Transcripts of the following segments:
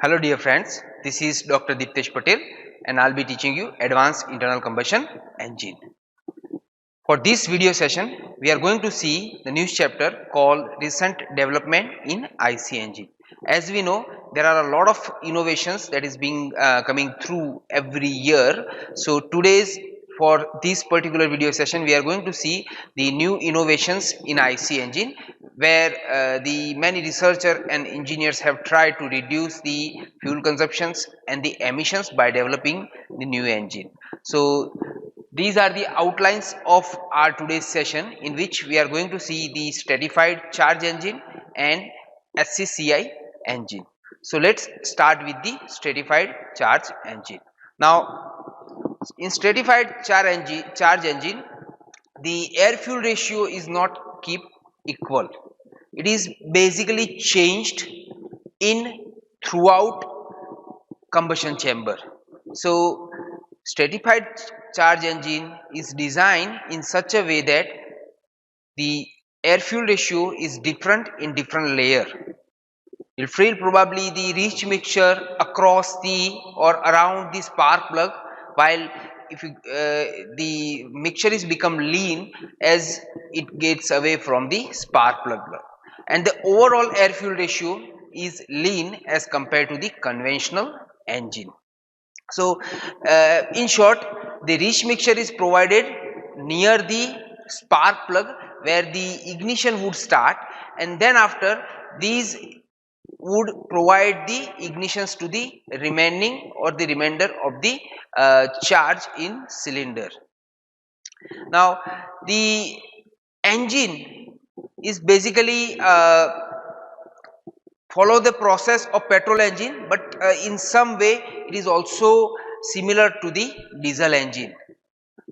Hello dear friends, this is Dr. Diptesh Patel and I'll be teaching you Advanced Internal Combustion Engine. For this video session, we are going to see the new chapter called Recent Development in IC Engine. As we know, there are a lot of innovations that is being coming through every year. So for this particular video session, we are going to see the new innovations in IC Engine, where the many researchers and engineers have tried to reduce the fuel consumptions and the emissions by developing the new engine. So these are the outlines of our today's session, in which we are going to see the stratified charge engine and SCCI engine. So let's start with the stratified charge engine. Now in stratified charge engine, the air fuel ratio is not keep equal. It is basically changed in throughout combustion chamber. So stratified charge engine is designed in such a way that the air fuel ratio is different in different layer. You'll feel probably the rich mixture across the or around the spark plug, while if the mixture is become lean as it gets away from the spark plug, and the overall air fuel ratio is lean as compared to the conventional engine. So in short, the rich mixture is provided near the spark plug where the ignition would start, and then after these would provide the ignitions to the remaining or the remainder of the charge in cylinder. Now the engine is basically follow the process of petrol engine, but in some way it is also similar to the diesel engine,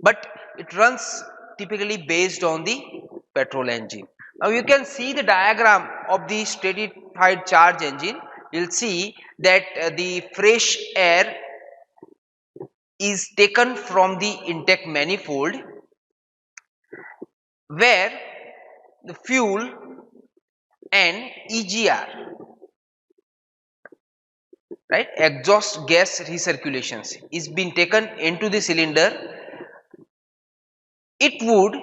but it runs typically based on the petrol engine. Now you can see the diagram of the stratified charge engine. You'll see that the fresh air is taken from the intake manifold, where the fuel and EGR, right, exhaust gas recirculations, is being taken into the cylinder. It would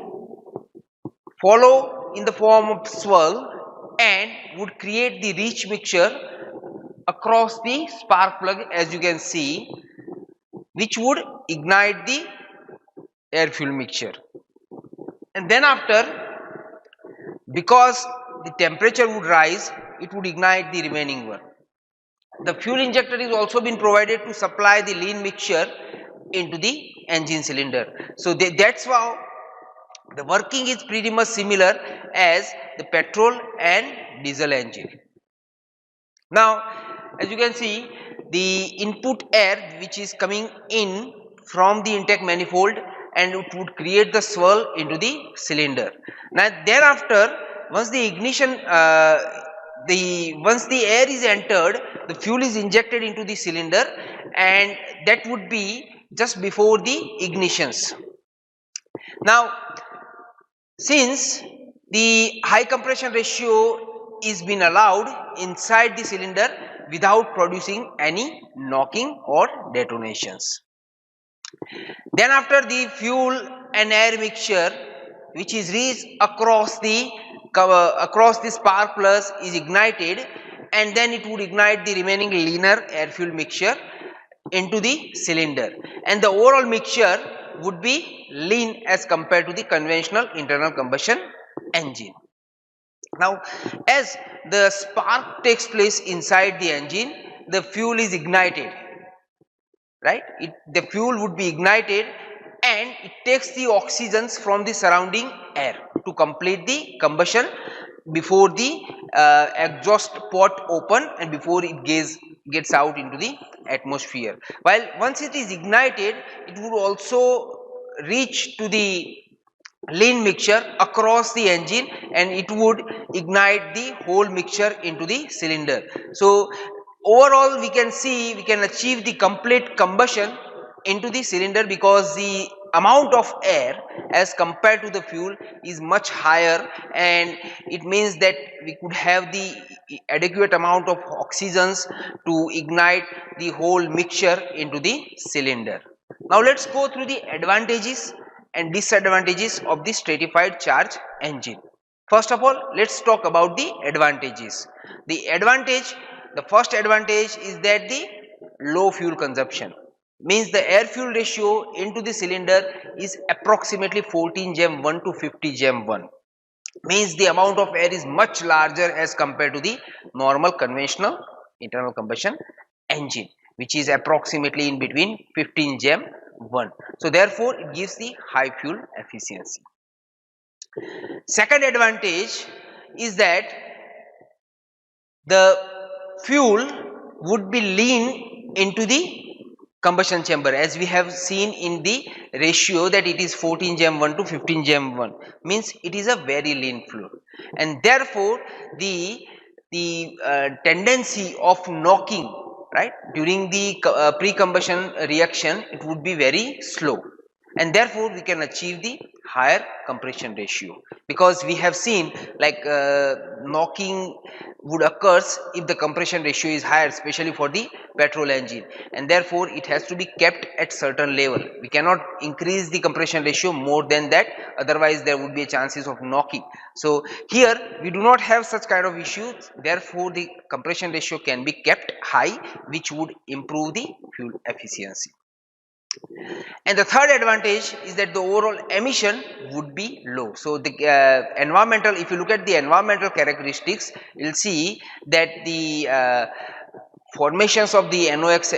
follow in the form of swirl and would create the rich mixture across the spark plug, as you can see, which would ignite the air fuel mixture. And then after, because the temperature would rise, it would ignite the remaining one. The fuel injector is also been provided to supply the lean mixture into the engine cylinder. So that's how the working is pretty much similar as the petrol and diesel engine. Now as you can see, the input air which is coming in from the intake manifold, and it would create the swirl into the cylinder. Now thereafter, once the ignition once the air is entered, the fuel is injected into the cylinder, and that would be just before the ignitions. Now since the high compression ratio is been allowed inside the cylinder without producing any knocking or detonations, then after the fuel and air mixture which is reached across the spark plug is ignited, and then it would ignite the remaining leaner air fuel mixture into the cylinder, and the overall mixture would be lean as compared to the conventional internal combustion engine. Now as the spark takes place inside the engine, the fuel is ignited, right? The fuel would be ignited and it takes the oxygens from the surrounding air to complete the combustion before the exhaust port open and before it gets out into the atmosphere. While once it is ignited, it would also reach to the lean mixture across the engine, and it would ignite the whole mixture into the cylinder. So overall we can achieve the complete combustion into the cylinder, because the amount of air as compared to the fuel is much higher, and it means that we could have the adequate amount of oxygens to ignite the whole mixture into the cylinder. Now let's go through the advantages and disadvantages of the stratified charge engine. First of all, let's talk about the advantages. The first advantage is that the low fuel consumption, means the air fuel ratio into the cylinder is approximately 14 gem 1 to 50 gem 1, means the amount of air is much larger as compared to the normal conventional internal combustion engine, which is approximately in between 15 gem 1. So therefore it gives the high fuel efficiency. Second advantage is that the fuel would be lean into the combustion chamber, as we have seen in the ratio that it is 14 gem 1 to 15 gem 1, means it is a very lean fuel, and therefore the tendency of knocking, right, during the pre-combustion reaction, it would be very slow, and therefore we can achieve the higher compression ratio, because we have seen like knocking would occurs if the compression ratio is higher, especially for the petrol engine, and therefore it has to be kept at certain level. We cannot increase the compression ratio more than that, otherwise there would be chances of knocking. So here we do not have such kind of issues, therefore the compression ratio can be kept high, which would improve the fuel efficiency. And the third advantage is that the overall emission would be low. So the environmental, if you look at the environmental characteristics, you'll see that the formations of the NOx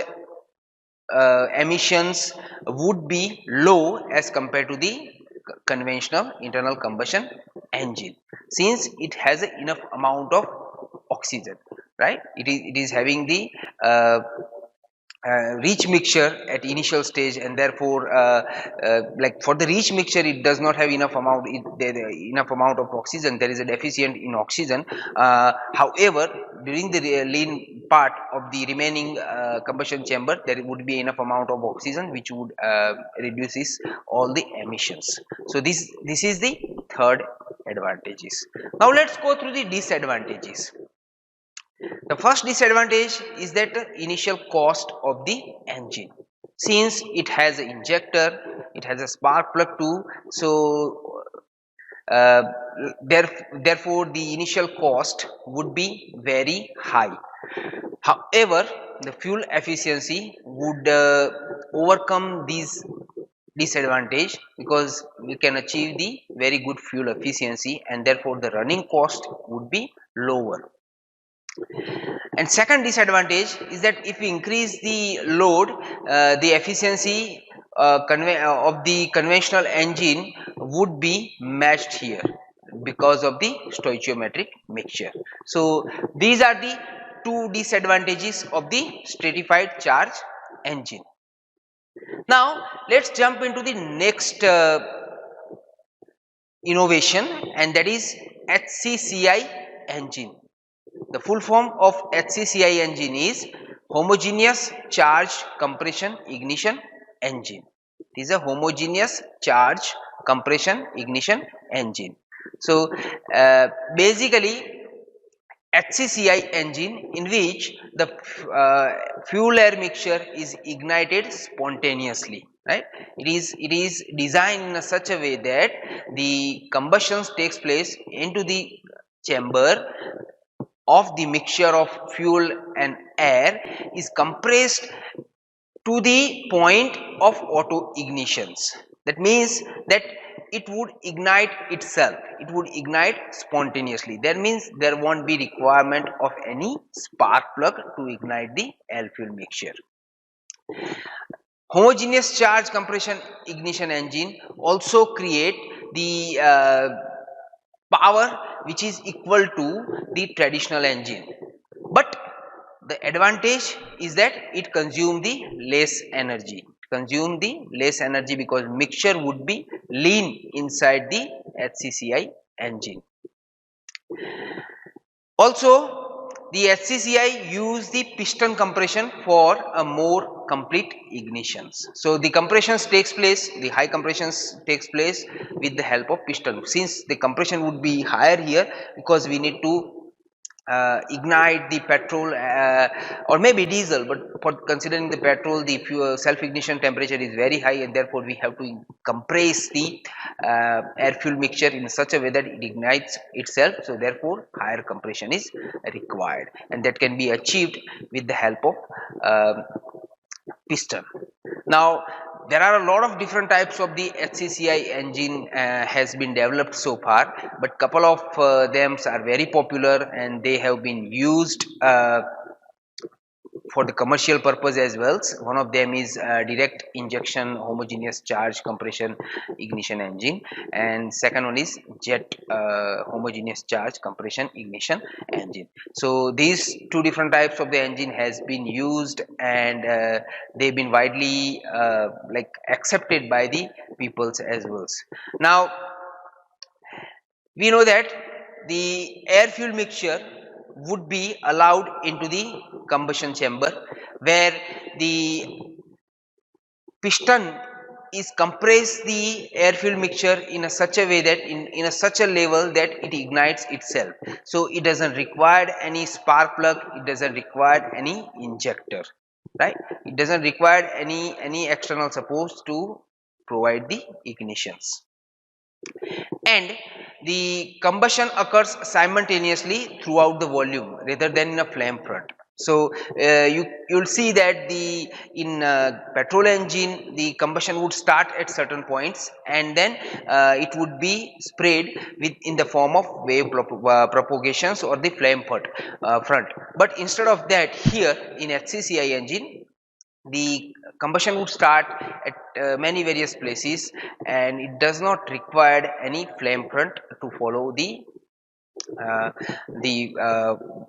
emissions would be low as compared to the conventional internal combustion engine, since it has enough amount of oxygen, right? It is having the rich mixture at initial stage, and therefore like for the rich mixture it does not have enough amount, enough amount of oxygen, there is a deficient in oxygen. However, during the lean part of the remaining combustion chamber, there would be enough amount of oxygen, which would reduces all the emissions. So this is the third advantages. Now let's go through the disadvantages. The first disadvantage is that the initial cost of the engine, since it has an injector, it has a spark plug too, so therefore the initial cost would be very high. However, the fuel efficiency would overcome these disadvantage, because we can achieve the very good fuel efficiency, and therefore the running cost would be lower. And second disadvantage is that if we increase the load, the efficiency of the conventional engine would be matched here because of the stoichiometric mixture. So these are the two disadvantages of the stratified charge engine. Now let's jump into the next innovation, and that is HCCI engine. The full form of HCCI engine is homogeneous charge compression ignition engine. It is a homogeneous charge compression ignition engine. So basically HCCI engine, in which the fuel air mixture is ignited spontaneously, right? It is designed in such a way that the combustion takes place into the chamber of the mixture of fuel and air is compressed to the point of auto ignitions. That means that it would ignite itself, it would ignite spontaneously. That means there won't be requirement of any spark plug to ignite the air fuel mixture. Homogeneous charge compression ignition engine also create the power which is equal to the traditional engine, but the advantage is that it consume the less energy, because mixture would be lean inside the HCCI engine. Also the HCCI use the piston compression for a more complete ignitions. So the compressions takes place, the high compressions takes place with the help of piston. Since the compression would be higher here, because we need to ignite the petrol or maybe diesel, but for considering the petrol, the fuel self ignition temperature is very high, and therefore we have to compress the air fuel mixture in such a way that it ignites itself. So therefore higher compression is required, and that can be achieved with the help of piston. Now there are a lot of different types of the HCCI engine has been developed so far, but couple of them are very popular and they have been used for the commercial purpose as well. One of them is direct injection homogeneous charge compression ignition engine, and second one is jet homogeneous charge compression ignition engine. So these two different types of the engine has been used, and they've been widely like accepted by the peoples as well. Now we know that the air fuel mixture would be allowed into the combustion chamber, where the piston is compress the air fuel mixture in a such a way that in a such a level that it ignites itself. So it doesn't require any spark plug, it doesn't require any injector, right? It doesn't require any external support to provide the ignitions, and the combustion occurs simultaneously throughout the volume rather than in a flame front. So you'll see that the in petrol engine the combustion would start at certain points, and then it would be sprayed with in the form of wave propagations or the flame front. But instead of that, here in HCCI engine the combustion would start at many various places, and it does not require any flame front to follow uh, the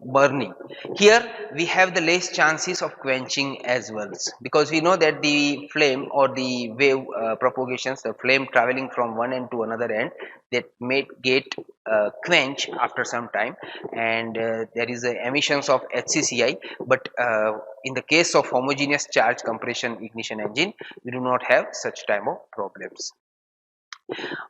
burning. Here we have the less chances of quenching as well, because we know that the flame or the wave propagations, the flame traveling from one end to another end, that may get quench after some time, and there is a emissions of HCCI. But in the case of homogeneous charge compression ignition engine, we do not have such type of problems.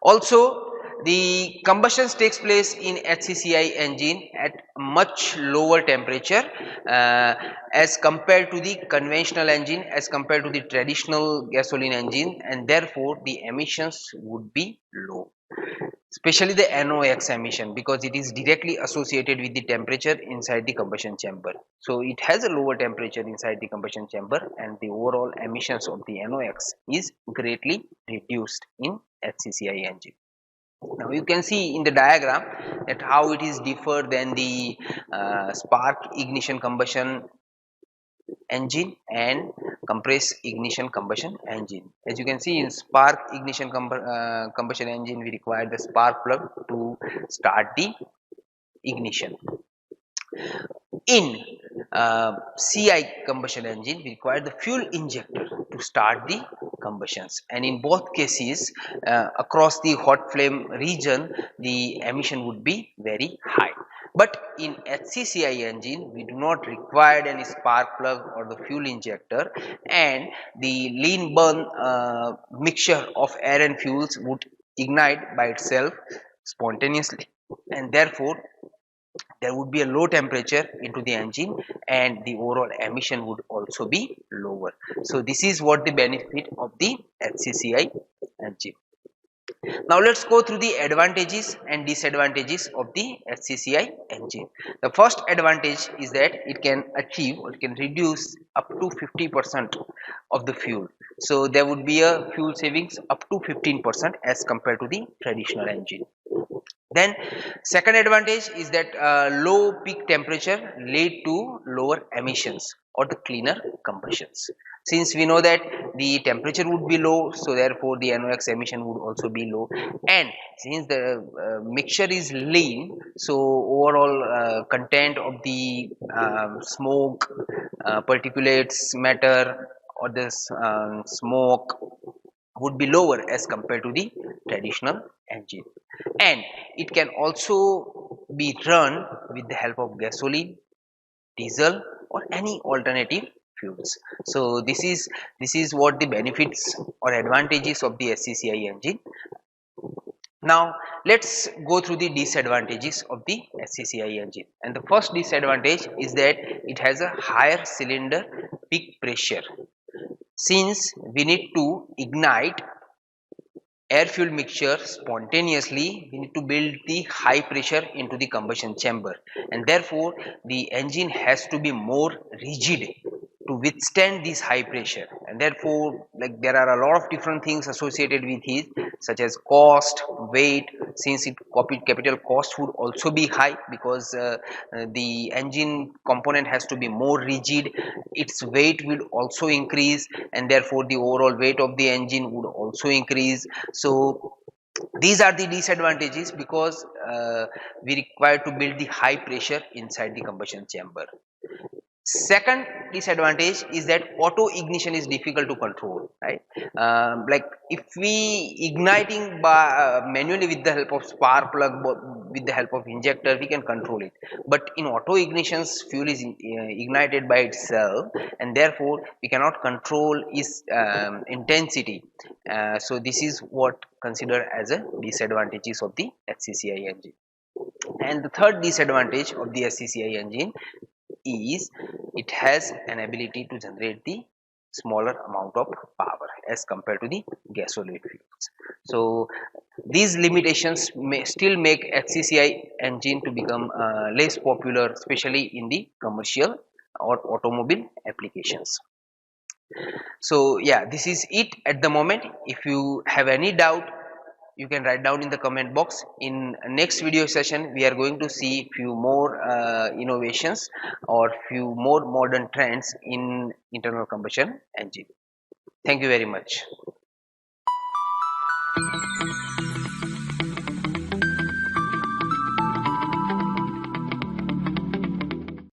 Also, the combustion takes place in HCCI engine at much lower temperature as compared to the conventional engine, as compared to the traditional gasoline engine, and therefore the emissions would be low, especially the NOx emission, because it is directly associated with the temperature inside the combustion chamber. So it has a lower temperature inside the combustion chamber, and the overall emissions of the NOx is greatly reduced in HCCI engine. Now you can see in the diagram that how it is different than the spark ignition combustion engine and compressed ignition combustion engine. As you can see, in spark ignition combustion engine, we require the spark plug to start the ignition. In CI combustion engine, we require the fuel injector to start the combustions, and in both cases across the hot flame region the emission would be very high. But in HCCI engine we do not require any spark plug or the fuel injector, and the lean burn mixture of air and fuels would ignite by itself spontaneously, and therefore there would be a low temperature into the engine, and the overall emission would also be lower. So this is what the benefit of the HCCI engine. Now let's go through the advantages and disadvantages of the HCCI engine. The first advantage is that it can achieve or it can reduce up to 50% of the fuel. So there would be a fuel savings up to 15% as compared to the traditional engine. Then second advantage is that low peak temperature lead to lower emissions or the cleaner combustions. Since we know that the temperature would be low, so therefore the NOx emission would also be low, and since the mixture is lean, so overall content of the smoke, particulates matter or this smoke would be lower as compared to the traditional engine, and it can also be run with the help of gasoline, diesel or any alternative fuels. So this is what the benefits or advantages of the SCCI engine. Now let's go through the disadvantages of the SCCI engine, and the first disadvantage is that it has a higher cylinder peak pressure. Since we need to ignite air fuel mixture spontaneously, we need to build the high pressure into the combustion chamber, and therefore the engine has to be more rigid to withstand this high pressure, and therefore like there are a lot of different things associated with it, such as cost, weight. Since it capital cost would also be high, because the engine component has to be more rigid, its weight will also increase, and therefore the overall weight of the engine would also increase. So these are the disadvantages, because we require to build the high pressure inside the combustion chamber. Second disadvantage is that auto ignition is difficult to control, right? Like if we igniting by manually with the help of spark plug, with the help of injector, we can control it, but in auto ignitions fuel is ignited by itself, and therefore we cannot control its intensity. So this is what considered as a disadvantages of the SCCI engine. And the third disadvantage of the SCCI engine is it has an ability to generate the smaller amount of power as compared to the gasoline fuels. So these limitations may still make HCCI engine to become less popular, especially in the commercial or automobile applications. So yeah, this is it at the moment. If you have any doubt, you can write down in the comment box. In next video session we are going to see few more innovations or few more modern trends in internal combustion engine. Thank you very much.